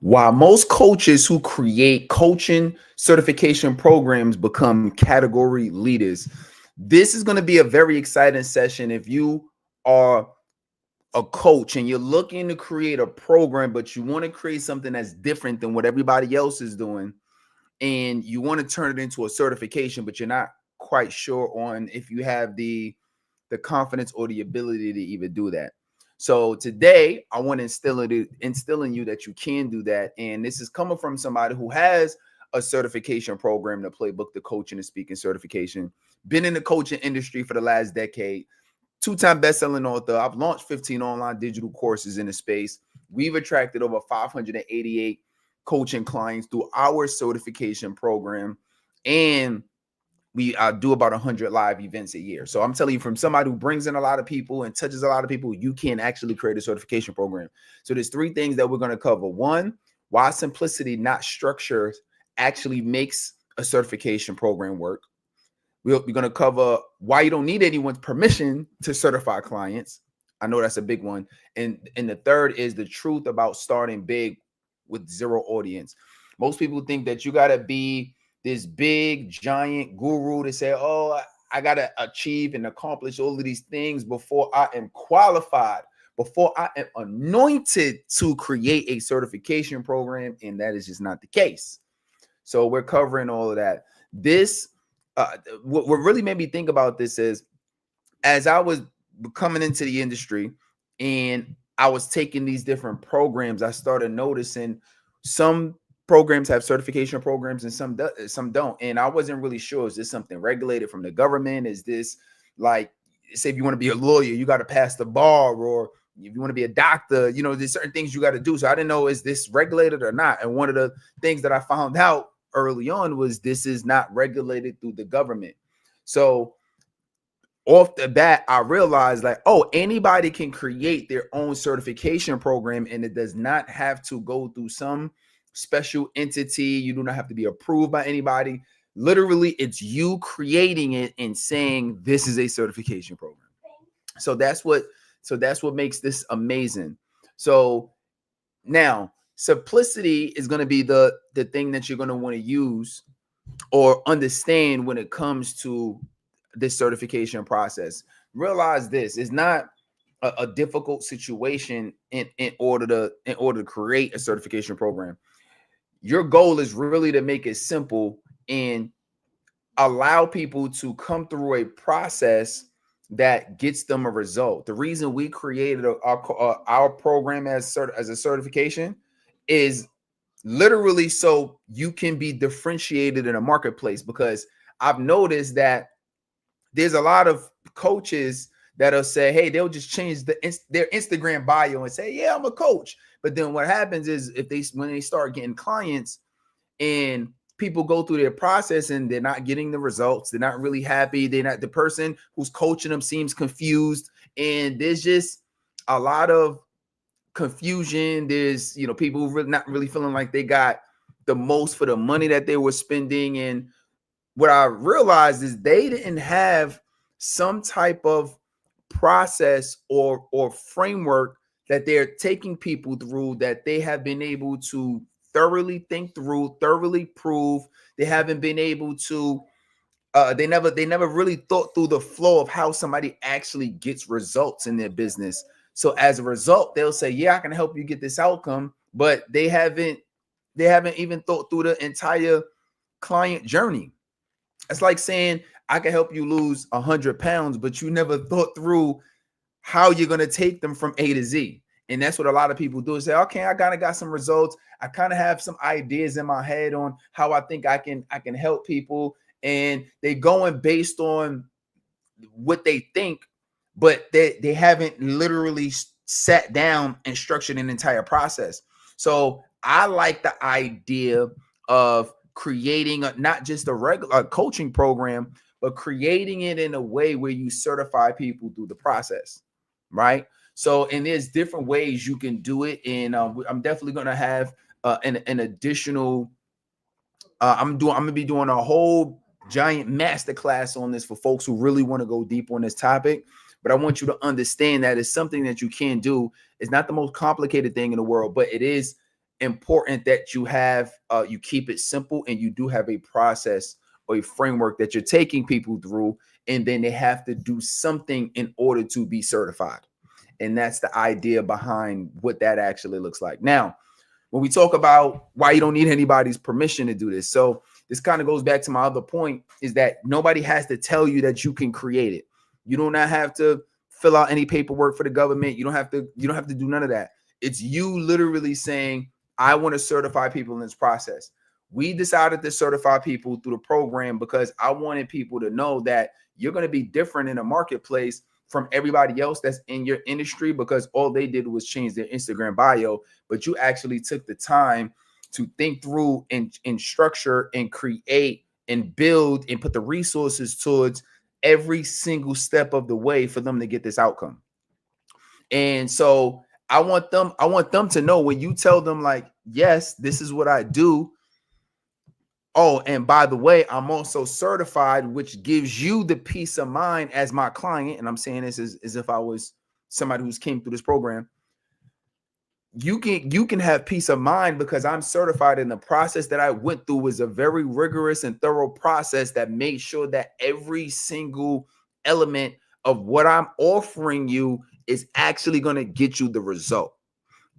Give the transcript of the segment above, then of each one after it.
While most coaches who create coaching certification programs become category leaders, this is going to be a very exciting session. If you are a coach and you're looking to create a program, but you want to create something that's different than what everybody else is doing, and you want to turn it into a certification, but you're not quite sure on if you have the confidence or the ability to even do that. So today I want to instill in you that you can do that. And this is coming from somebody who has a certification program, the playbook, the coaching and speaking certification, been in the coaching industry for the last decade, two-time best-selling author. I've launched 15 online digital courses in the space. We've attracted over 588 coaching clients through our certification program. And we do about 100 live events a year. So I'm telling you, from somebody who brings in a lot of people and touches a lot of people, you can actually create a certification program. So there's three things that we're going to cover. One, why simplicity, not structure, actually makes a certification program work. We're going to cover why you don't need anyone's permission to certify clients. I know that's a big one. And the third is the truth about starting big with zero audience. Most people think that you got to be this big giant guru to say, oh, I got to achieve and accomplish all of these things before I am qualified, before I am anointed to create a certification program. And that is just not the case. So we're covering all of that. This, what really made me think about this is, as I was coming into the industry and I was taking these different programs, I started noticing some programs have certification programs and some don't. And I wasn't really sure, is this something regulated from the government? Is this like, say if you want to be a lawyer, you got to pass the bar, or if you want to be a doctor, there's certain things you got to do. So I didn't know, is this regulated or not? And one of the things that I found out early on was this is not regulated through the government. So off the bat, I realized like, oh, anybody can create their own certification program, and it does not have to go through some special entity. You do not have to be approved by anybody. Literally, it's you creating it and saying this is a certification program. So that's what makes this amazing. So now simplicity is going to be the thing that you're going to want to use or understand when it comes to this certification process. Realize this is not a difficult situation in order to create a certification program. Your goal is really to make it simple and allow people to come through a process that gets them a result. The reason we created our program as a certification is literally so you can be differentiated in a marketplace, because I've noticed that there's a lot of coaches that'll say, hey, they'll just change their Instagram bio and say, yeah, I'm a coach. But then what happens is when they start getting clients and people go through their process and they're not getting the results, they're not really happy. The person who's coaching them seems confused. And there's just a lot of confusion. There's, people really not really feeling like they got the most for the money that they were spending. And what I realized is they didn't have some type of process or framework that they're taking people through, that they have been able to thoroughly think through, thoroughly prove. They haven't been able to they never really thought through the flow of how somebody actually gets results in their business. So as a result, they'll say, yeah, I can help you get this outcome, but they haven't even thought through the entire client journey. It's like saying I can help you lose 100 pounds, but you never thought through how you're going to take them from A to Z. And that's what a lot of people do, is say, okay, I kind of got some results. I kind of have some ideas in my head on how I think I can help people. And they going based on what they think, but they haven't literally sat down and structured an entire process. So I like the idea of creating not just a regular coaching program, but creating it in a way where you certify people through the process, right? So, and there's different ways you can do it. And I'm definitely going to have an additional, I'm going to be doing a whole giant masterclass on this for folks who really want to go deep on this topic. But I want you to understand that it's something that you can do. It's not the most complicated thing in the world, but it is important that you have you keep it simple, and you do have a process or a framework that you're taking people through, and then they have to do something in order to be certified. And that's the idea behind what that actually looks like. Now, when we talk about why you don't need anybody's permission to do this, so this kind of goes back to my other point, is that nobody has to tell you that you can create it. You do not have to fill out any paperwork for the government. You don't have to do none of that. It's you literally saying, I want to certify people in this process. We decided to certify people through the program because I wanted people to know that you're going to be different in the marketplace from everybody else that's in your industry, because all they did was change their Instagram bio, but you actually took the time to think through and structure and create and build and put the resources towards every single step of the way for them to get this outcome. And so I want them to know, when you tell them like, yes, this is what I do. Oh, and by the way, I'm also certified, which gives you the peace of mind as my client. And I'm saying this as if I was somebody who's came through this program. You can have peace of mind because I'm certified, and the process that I went through was a very rigorous and thorough process that made sure that every single element of what I'm offering you is actually going to get you the result.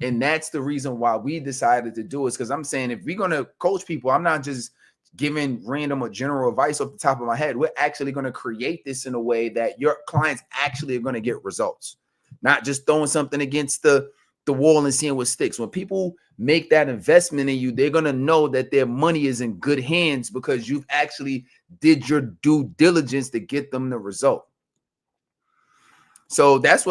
And that's the reason why we decided to do it, because I'm saying, if we're going to coach people, I'm not just giving random or general advice off the top of my head. We're actually going to create this in a way that your clients actually are going to get results, not just throwing something against the wall and seeing what sticks. When people make that investment in you, they're going to know that their money is in good hands because you've actually did your due diligence to get them the result. So that's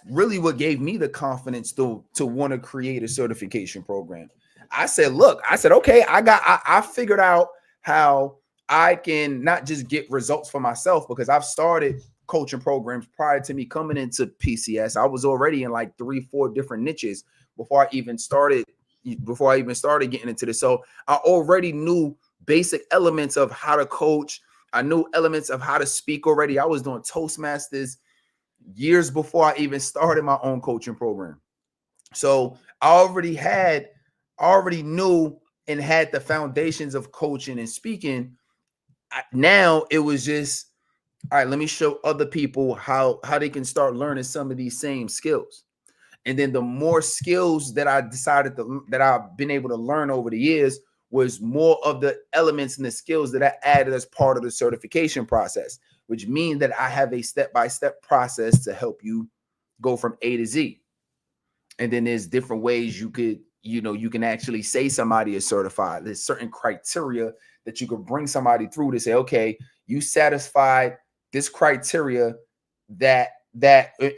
really what gave me the confidence to want to create a certification program. I said, okay, I figured out how I can not just get results for myself, because I've started coaching programs prior to me coming into PCS. I was already in like 3-4 different niches before I even started getting into this. So I already knew basic elements of how to coach. I knew elements of how to speak already. I was doing Toastmasters years before I even started my own coaching program. So I already knew and had the foundations of coaching and speaking. Now it was just, all right, let me show other people how they can start learning some of these same skills. And then the more skills that I decided that I've been able to learn over the years was more of the elements and the skills that I added as part of the certification process, which means that I have a step-by-step process to help you go from A to Z. And then there's different ways you can actually say somebody is certified. There's certain criteria that you could bring somebody through to say, okay, you satisfied this criteria that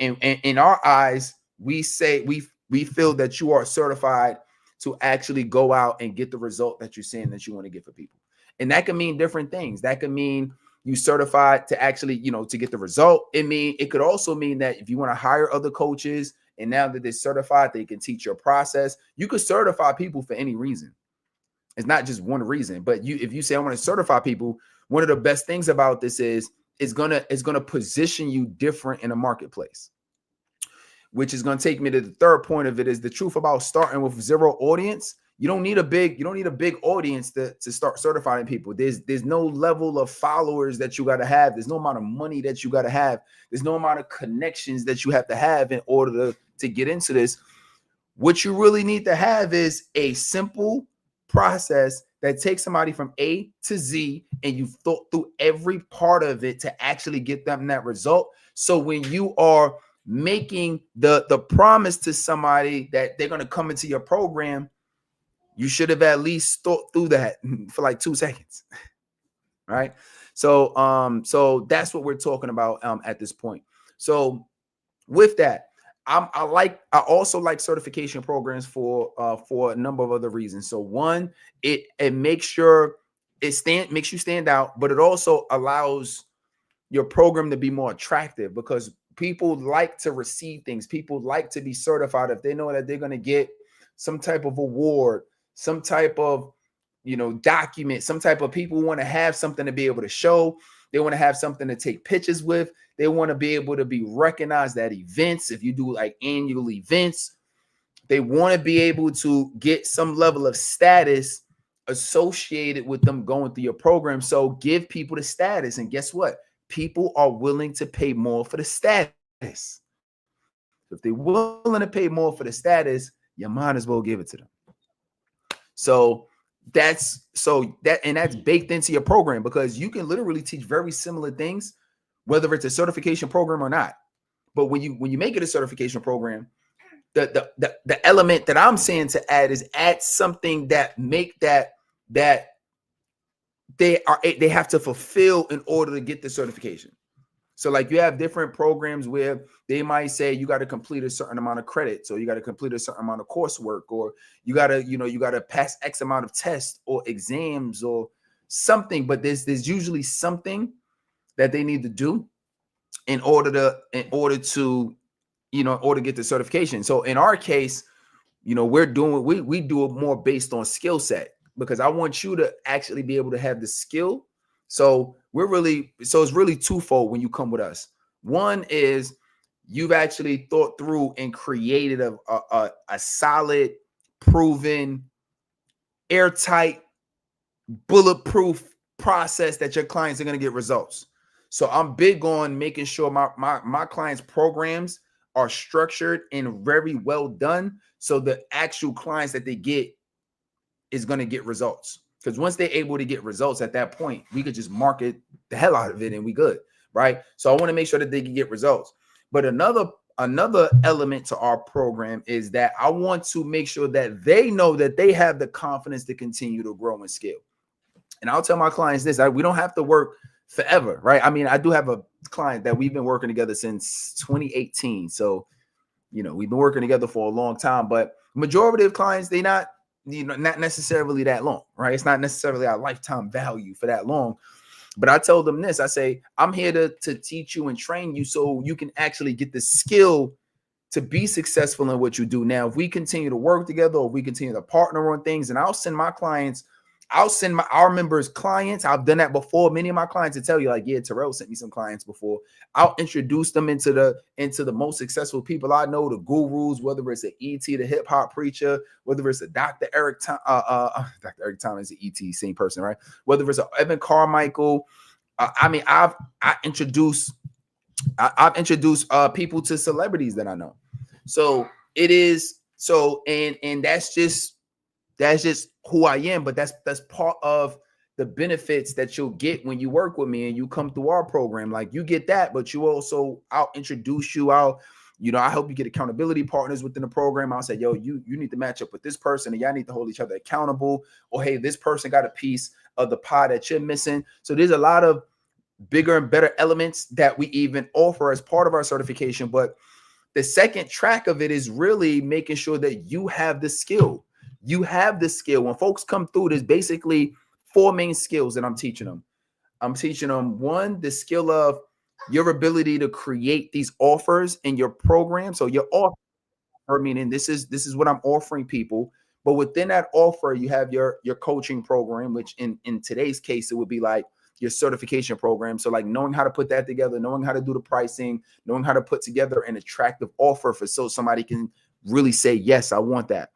in our eyes, we say we feel that you are certified to actually go out and get the result that you're saying that you want to get for people. And that can mean different things. That can mean you certified to actually, to get the result. It could also mean that if you want to hire other coaches, and now that they're certified, they can teach your process. You could certify people for any reason. It's not just one reason, but if you say I want to certify people, one of the best things about this is it's gonna position you different in the marketplace, which is gonna take me to the third point of it, is the truth about starting with zero audience. You don't need a big audience to start certifying people. There's no level of followers that you got to have. There's no amount of money that you got to have. There's no amount of connections that you have to have in order to get into this. What you really need to have is a simple process that takes somebody from A to Z, and you've thought through every part of it to actually get them that result. So when you are making the promise to somebody that they're going to come into your program, you should have at least thought through that for like 2 seconds. Right. So that's what we're talking about at this point. So with that, I also like certification programs for a number of other reasons. So one, it makes you stand out, but it also allows your program to be more attractive, because people like to receive things. People like to be certified if they know that they're going to get some type of award, some type of document, some type of people want to have something to be able to show. They want to have something to take pictures with. They want to be able to be recognized at events. If you do like annual events, They want to be able to get some level of status associated with them going through your program. So give people the status. And guess what? People are willing to pay more for the status. If they're willing to pay more for the status, you might as well give it to them. So that's baked into your program, because you can literally teach very similar things, whether it's a certification program or not. But when you make it a certification program, the element that I'm saying to add something that make that they have to fulfill in order to get the certification. So like you have different programs where they might say you got to complete a certain amount of credits, or you got to complete a certain amount of coursework, or you got to pass X amount of tests or exams or something. But there's usually something that they need to do in order to get the certification. So in our case, we do it more based on skill set, because I want you to actually be able to have the skill. So it's really twofold when you come with us. One is you've actually thought through and created a solid, proven, airtight, bulletproof process that your clients are going to get results. So I'm big on making sure my clients' programs are structured and very well done, so the actual clients that they get is going to get results. Because once they're able to get results, at that point, we could just market the hell out of it and we good, right? So I want to make sure that they can get results. But another element to our program is that I want to make sure that they know that they have the confidence to continue to grow and scale. And I'll tell my clients this: we don't have to work forever, right? I mean, I do have a client that we've been working together since 2018. So, we've been working together for a long time, but majority of clients, they not necessarily that long, right? It's not necessarily our lifetime value for that long. But I tell them this: I say, I'm here to teach you and train you so you can actually get the skill to be successful in what you do. Now, if we continue to work together, or if we continue to partner on things, and I'll send our members clients. I've done that before. Many of my clients will tell you, like, yeah, Terrell sent me some clients before. I'll introduce them into the most successful people I know, the gurus, whether it's an E.T., the hip hop preacher, whether it's a Dr. Eric Thomas, Dr. Eric Thomas is an E.T., same person, right? Whether it's a Evan Carmichael. I've introduced people to celebrities that I know. So it is so, and that's just who I am. But that's part of the benefits that you'll get when you work with me and you come through our program. Like, you get that, but I'll introduce you. I help you get accountability partners within the program. I'll say, yo, you need to match up with this person, and y'all need to hold each other accountable. Or, hey, this person got a piece of the pie that you're missing. So there's a lot of bigger and better elements that we even offer as part of our certification. But the second track of it is really making sure that you have the skill. You have the skill. When folks come through, there's basically 4 main skills that I'm teaching them. I'm teaching them, one, the skill of your ability to create these offers in your program. So your offer, meaning this is what I'm offering people. But within that offer, you have your coaching program, which in today's case, it would be like your certification program. So like knowing how to put that together, knowing how to do the pricing, knowing how to put together an attractive offer so somebody can really say, yes, I want that.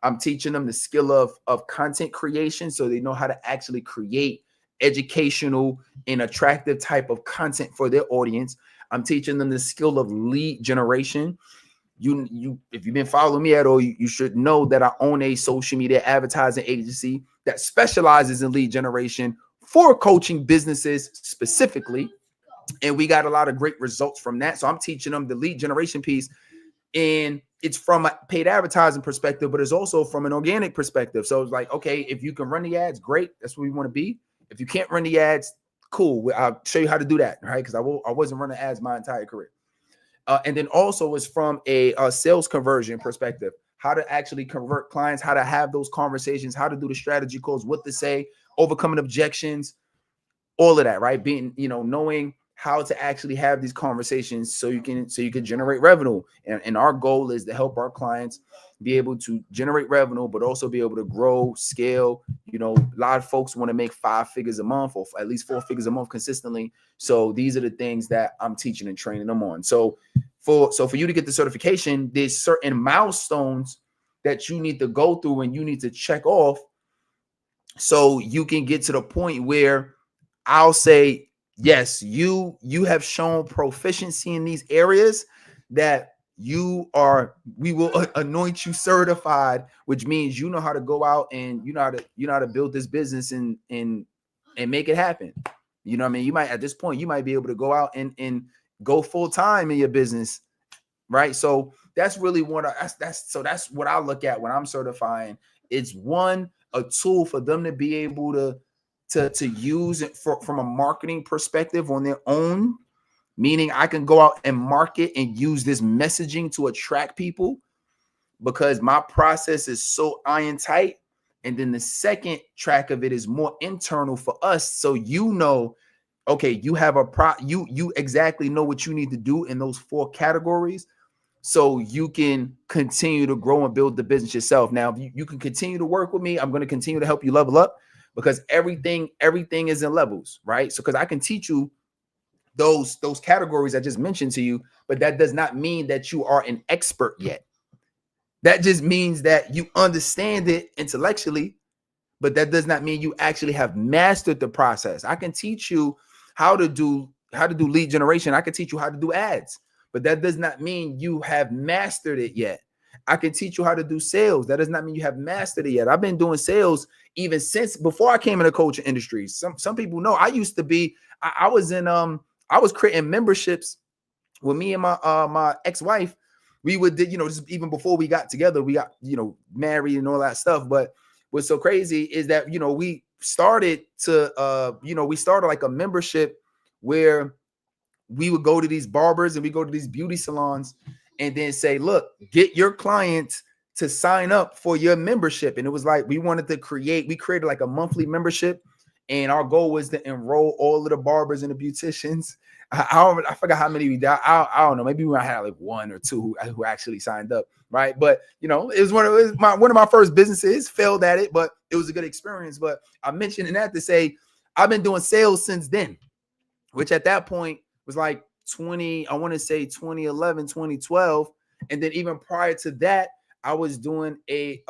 I'm teaching them the skill of content creation, so they know how to actually create educational and attractive type of content for their audience. I'm teaching them the skill of lead generation. You if you've been following me at all, you should know that I own a social media advertising agency that specializes in lead generation for coaching businesses specifically. And we got a lot of great results from that. So I'm teaching them the lead generation piece. And it's from a paid advertising perspective, but it's also from an organic perspective. So it's like, okay, if you can run the ads, great. That's what we want to be. If you can't run the ads, cool. I'll show you how to do that, right? Because I wasn't running ads my entire career. And then also it's from a sales conversion perspective, how to actually convert clients, how to have those conversations, how to do the strategy calls, what to say, overcoming objections, all of that, right? Being, knowing how to actually have these conversations so you can generate revenue. And our goal is to help our clients be able to generate revenue, but also be able to grow, scale. A lot of folks want to make 5 figures a month, or at least 4 figures a month consistently. So these are the things that I'm teaching and training them on. So for you to get the certification, there's certain milestones that you need to go through and you need to check off so you can get to the point where I'll say, yes, you have shown proficiency in these areas that we will anoint you certified, which means you know how to go out and you know how to build this business and make it happen. You know what I mean? You might, at this point, you might be able to go out and go full time in your business, right? So that's really what that's what I look at when I'm certifying. It's a tool for them to be able to use it from a marketing perspective on their own, meaning I can go out and market and use this messaging to attract people because my process is so iron tight. And then the second track of it is more internal for us. So okay, you have you exactly know what you need to do in those 4 categories. So you can continue to grow and build the business yourself. Now, you can continue to work with me. I'm going to continue to help you level up because everything is in levels, right? So because I can teach you those categories I just mentioned to you, but that does not mean that you are an expert yet. That just means that you understand it intellectually, but that does not mean you actually have mastered the process. I can teach you how to do lead generation. I can teach you how to do ads, but that does not mean you have mastered it yet. I can teach you how to do sales. That does not mean you have mastered it yet. I've been doing sales even since before I came in the coaching industry. Some people know I used to be, I was creating memberships with me and my ex-wife. We would, just even before we got together, we got, married and all that stuff. But what's so crazy is that, we started like a membership where we would go to these barbers and we go to these beauty salons and then say, look, get your clients to sign up for your membership. And it was like, we created like a monthly membership. And our goal was to enroll all of the barbers and the beauticians. I forgot how many we did. I don't know. Maybe we had like 1 or 2 who actually signed up, right? But it was one of my first businesses. Failed at it, but it was a good experience. But I'm mentioning that to say I've been doing sales since then, which at that point was like 2011, 2012, and then even prior to that, I was doing a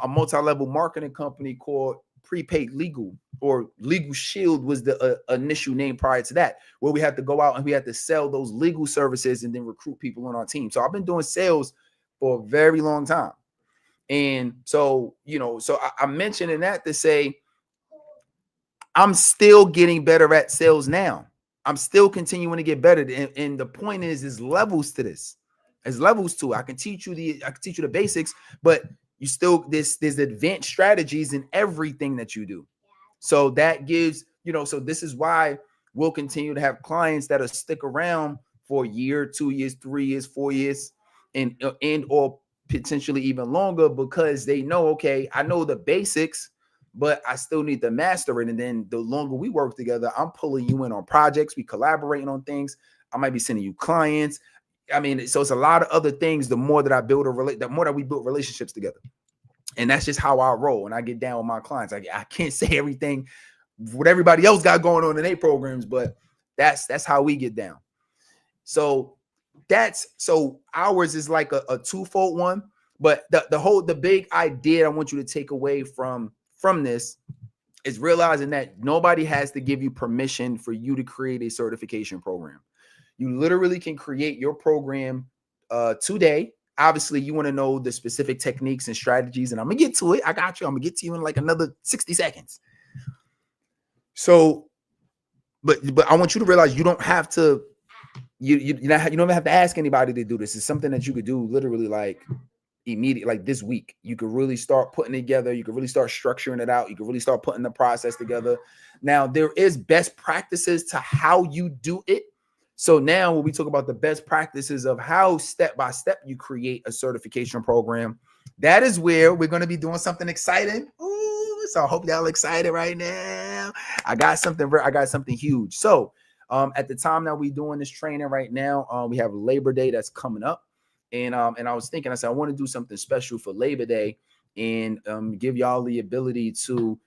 multi-level marketing company called Prepaid Legal, or Legal Shield was the initial name prior to that, where we had to go out and we had to sell those legal services and then recruit people on our team. So I've been doing sales for a very long time. And so, I'm mentioning that to say I'm still getting better at sales now. I'm still continuing to get better. And the point is levels to this. There's levels to it. I can teach you the basics, but you still there's advanced strategies in everything that you do. So that gives, so this is why we'll continue to have clients that'll stick around for a year, 2 years, 3 years, 4 years, and or potentially even longer, because they know, okay, I know the basics, but I still need to master it. And then the longer we work together, I'm pulling you in on projects, we collaborating on things. I might be sending you clients. I mean, so it's a lot of other things. The more that the more that we build relationships together. And that's just how I roll. And I get down with my clients. I can't say everything what everybody else got going on in their programs, but that's how we get down. So ours is like a twofold one. But the big idea I want you to take away from this is realizing that nobody has to give you permission for you to create a certification program. You literally can create your program today. Obviously, you want to know the specific techniques and strategies, and I'm gonna get to it. I got you. I'm gonna get to you in like another 60 seconds. So, but I want you to realize you don't have to. You don't have to ask anybody to do this. It's something that you could do literally like immediate, like this week. You could really start putting it together. You could really start structuring it out. You could really start putting the process together. Now, there is best practices to how you do it. So now when we talk about the best practices of how step by step you create a certification program, that is where we're going to be doing something exciting. Ooh, so I hope y'all excited right now. I got something huge. So at the time that we're doing this training right now, we have Labor Day that's coming up. And I was thinking, I said, I want to do something special for Labor Day and give y'all the ability to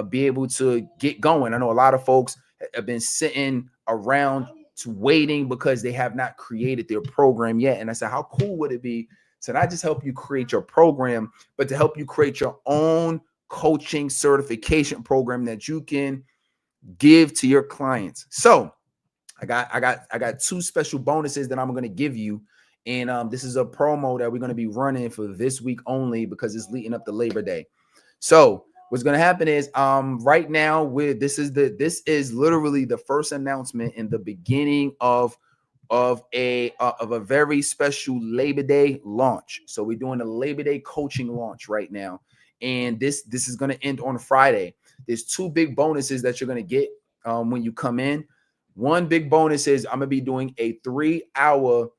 be able to get going. I know a lot of folks have been sitting around waiting because they have not created their program yet. And I said, how cool would it be So not just help you create your program, but to help you create your own coaching certification program that you can give to your clients. So I got two special bonuses that I'm going to give you. And this is a promo that we're going to be running for this week only because it's leading up to Labor Day. So what's going to happen is right now this is literally the first announcement in the beginning of a very special Labor Day launch. So we're doing a Labor Day coaching launch right now, and this is going to end on Friday. There's two big bonuses that you're going to get when you come in. One big bonus is I'm going to be doing a 3-hour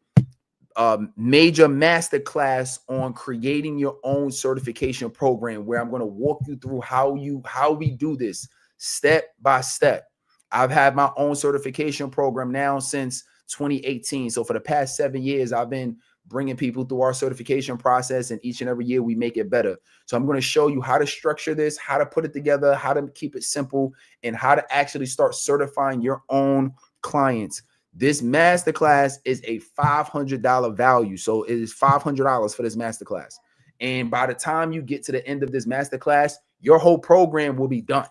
major masterclass on creating your own certification program, where I'm going to walk you through how we do this step by step. I've had my own certification program now since 2018. So for the past 7 years, I've been bringing people through our certification process, and each and every year we make it better. So I'm going to show you how to structure this, how to put it together, how to keep it simple, and how to actually start certifying your own clients. This masterclass is a $500 value. So it is $500 for this masterclass. And by the time you get to the end of this masterclass, your whole program will be done.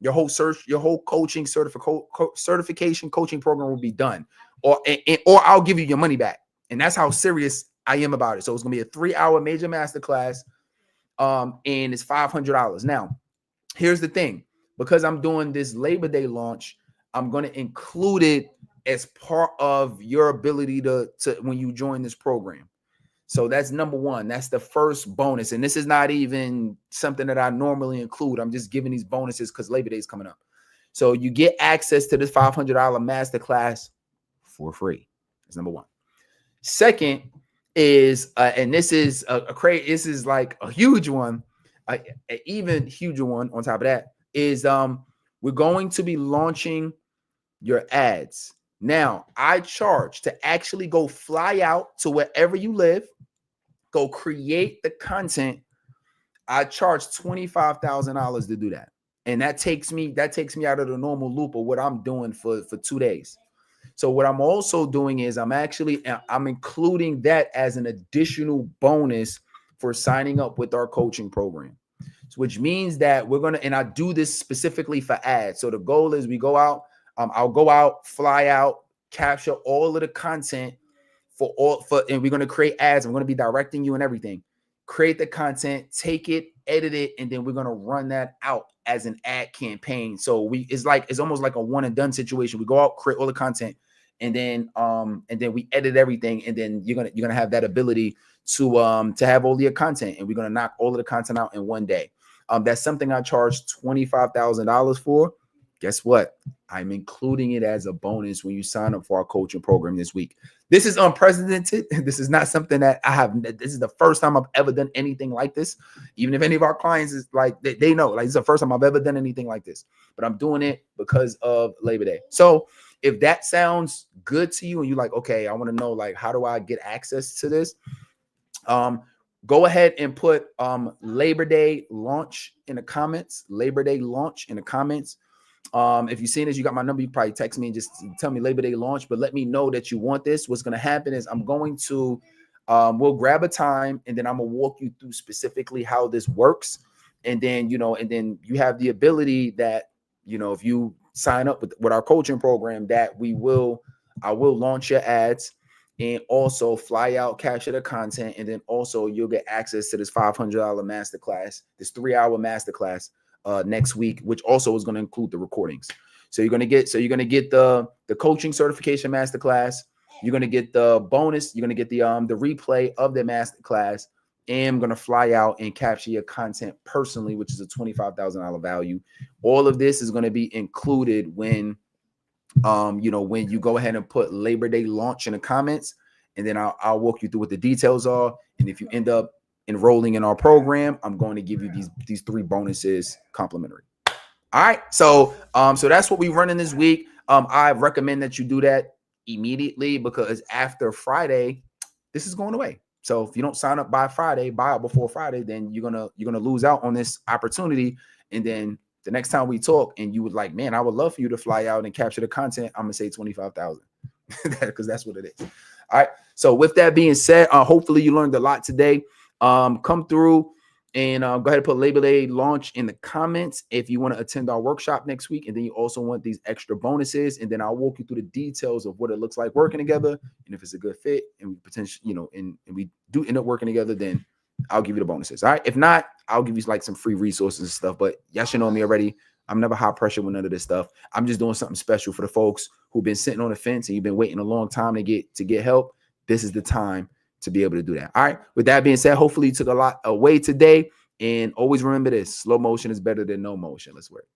Your whole coaching certification coaching program will be done, or I'll give you your money back. And that's how serious I am about it. So it's gonna be a 3-hour major masterclass, and it's $500. Now, here's the thing: because I'm doing this Labor Day launch, I'm gonna include it as part of your ability to when you join this program. So that's number one. That's the first bonus. And this is not even something that I normally include. I'm just giving these bonuses because Labor Day is coming up. So you get access to this $500 masterclass for free. That's number one. Second is, and this is this is like a huge one, an even huger one on top of that is we're going to be launching your ads. Now, I charge to actually go fly out to wherever you live, go create the content. I charge $25,000 to do that. And that takes me out of the normal loop of what I'm doing for 2 days. So what I'm also doing is I'm including that as an additional bonus for signing up with our coaching program. So which means that and I do this specifically for ads. So the goal is we go out, I'll go out, fly out, capture all of the content and we're going to create ads. I'm going to be directing you and everything. Create the content, take it, edit it, and then we're going to run that out as an ad campaign. So it's almost like a one and done situation. We go out, create all the content, and then we edit everything, and then you're gonna have that ability to have all your content, and we're gonna knock all of the content out in one day. That's something I charge $25,000 for. Guess what? I'm including it as a bonus when you sign up for our coaching program this week. This is unprecedented. This is not something that I have. This is the first time I've ever done anything like this. Even if any of our clients is like, they know, like, it's the first time I've ever done anything like this. But I'm doing it because of Labor Day. So if that sounds good to you and you're like, okay, I want to know, like, how do I get access to this? Go ahead and put Labor Day launch in the comments. Labor Day launch in the comments. If you've seen this, you got my number, you probably text me and just tell me Labor Day launch, but let me know that you want this. What's going to happen is I'm going to, we'll grab a time, and then I'm going to walk you through specifically how this works. And then, and then you have the ability that, if you sign up with our coaching program, that I will launch your ads and also fly out, capture the content. And then also you'll get access to this $500 masterclass, this 3-hour masterclass next week, which also is going to include the recordings. So you're going to get the coaching certification masterclass. You're going to get the bonus. You're going to get the replay of the masterclass. And I'm going to fly out and capture your content personally, which is a $25,000 value. All of this is going to be included when when you go ahead and put Labor Day launch in the comments, and then I'll walk you through what the details are. And if you end up enrolling in our program, I'm going to give you these 3 bonuses complimentary. All right. So that's what we run in this week. I recommend that you do that immediately, because after Friday, this is going away. So if you don't sign up by Friday, buy out before Friday, then you're gonna lose out on this opportunity. And then the next time we talk and you would like, man, I would love for you to fly out and capture the content, I'm gonna say 25,000 because that's what it is. All right. So with that being said, hopefully you learned a lot today. Come through and go ahead and put Labor Day launch in the comments if you want to attend our workshop next week. And then you also want these extra bonuses. And then I'll walk you through the details of what it looks like working together. And if it's a good fit and we potentially, you know, and we do end up working together, then I'll give you the bonuses. All right. If not, I'll give you like some free resources and stuff. But y'all should know me already. I'm never high pressure with none of this stuff. I'm just doing something special for the folks who've been sitting on the fence and you've been waiting a long time to get help. This is the time to be able to do that. All right. With that being said, hopefully you took a lot away today. And always remember this: slow motion is better than no motion. Let's work.